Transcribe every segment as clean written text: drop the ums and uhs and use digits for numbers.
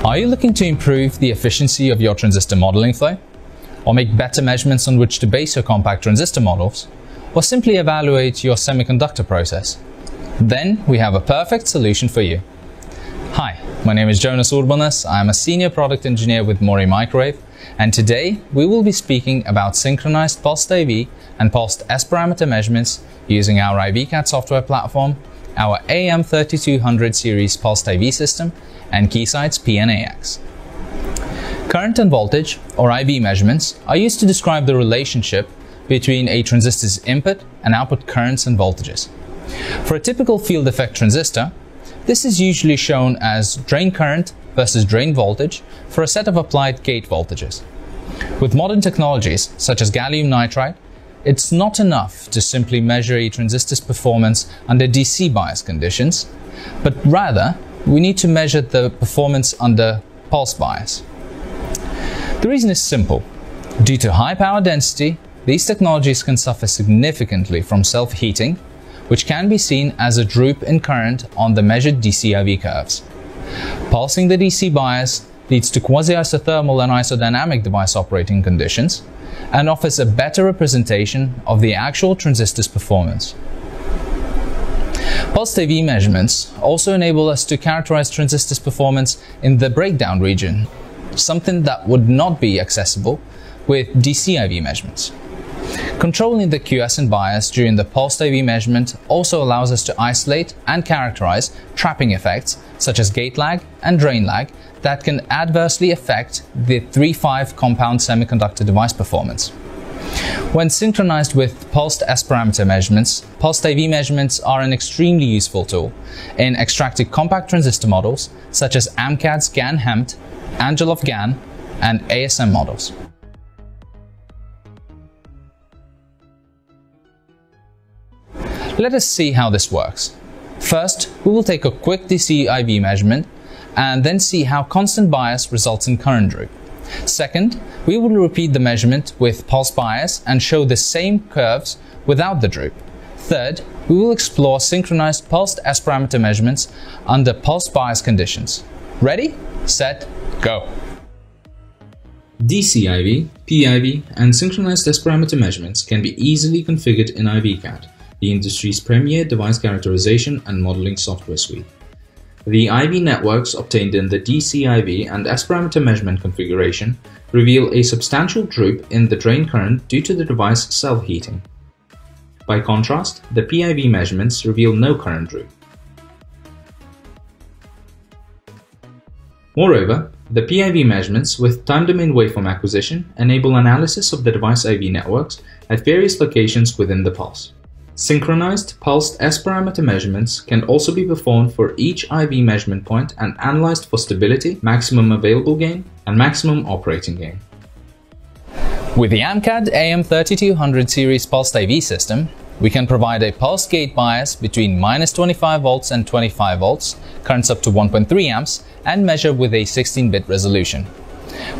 Are you looking to improve the efficiency of your transistor modeling flow? Or make better measurements on which to base your compact transistor models? Or simply evaluate your semiconductor process? Then we have a perfect solution for you. Hi, my name is Jonas Urbanas. I am a senior product engineer with Mori Microwave, and today we will be speaking about synchronized pulsed AV and pulsed S parameter measurements using our IVCAD software platform, our AM3200 series pulsed AV system, and Keysight's PNAX. Current and voltage, or IV measurements, are used to describe the relationship between a transistor's input and output currents and voltages. For a typical field effect transistor, this is usually shown as drain current versus drain voltage for a set of applied gate voltages. With modern technologies such as gallium nitride, it's not enough to simply measure a transistor's performance under DC bias conditions, but rather we need to measure the performance under pulse bias. The reason is simple. Due to high power density, these technologies can suffer significantly from self-heating, which can be seen as a droop in current on the measured DC IV curves. Pulsing the DC bias leads to quasi-isothermal and isodynamic device operating conditions and offers a better representation of the actual transistor's performance. Pulsed AV measurements also enable us to characterize transistors' performance in the breakdown region, something that would not be accessible with DC IV measurements. Controlling the quiescent bias during the pulsed AV measurement also allows us to isolate and characterize trapping effects such as gate lag and drain lag that can adversely affect the 3-5 compound semiconductor device performance. When synchronized with pulsed S parameter measurements, pulsed AV measurements are an extremely useful tool in extracting compact transistor models such as AMCAD's GAN-HEMT, Angelov GAN, and ASM models. Let us see how this works. First, we will take a quick DC IV measurement and then see how constant bias results in current droop. Second, we will repeat the measurement with pulse bias and show the same curves without the droop. Third, we will explore synchronized pulsed S parameter measurements under pulse bias conditions. Ready, set, go! DC IV, PIV, and synchronized S parameter measurements can be easily configured in IVCAD, the industry's premier device characterization and modeling software suite. The IV networks obtained in the DC IV and S parameter measurement configuration reveal a substantial droop in the drain current due to the device self-heating. By contrast, the PIV measurements reveal no current droop. Moreover, the PIV measurements with time domain waveform acquisition enable analysis of the device IV networks at various locations within the pulse. Synchronized pulsed S parameter measurements can also be performed for each IV measurement point and analyzed for stability, maximum available gain, and maximum operating gain. With the AMCAD AM3200 series pulsed AV system, we can provide a pulse gate bias between -25 volts and 25 volts, currents up to 1.3 amps, and measure with a 16-bit resolution.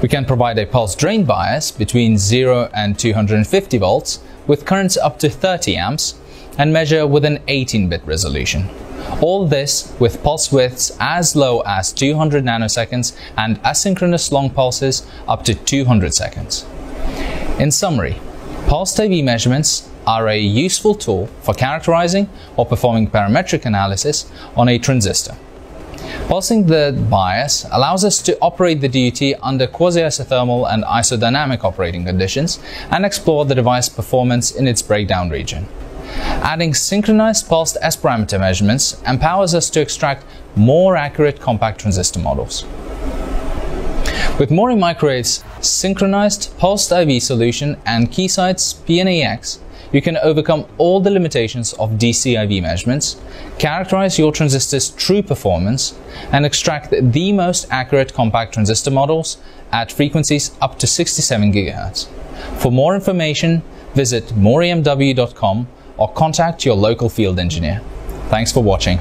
We can provide a pulse drain bias between 0 and 250 volts, with currents up to 30 amps, and measure with an 18-bit resolution. All this with pulse widths as low as 200 nanoseconds and asynchronous long pulses up to 200 seconds. In summary, pulsed AV measurements are a useful tool for characterizing or performing parametric analysis on a transistor. Pulsing the bias allows us to operate the DUT under quasi-isothermal and isodynamic operating conditions and explore the device performance in its breakdown region. Adding synchronized pulsed S parameter measurements empowers us to extract more accurate compact transistor models. With Mori Microwave's synchronized pulsed IV solution and Keysight's PNAX, you can overcome all the limitations of DC IV measurements, characterize your transistor's true performance, and extract the most accurate compact transistor models at frequencies up to 67 GHz. For more information, visit morimw.com or contact your local field engineer. Thanks for watching.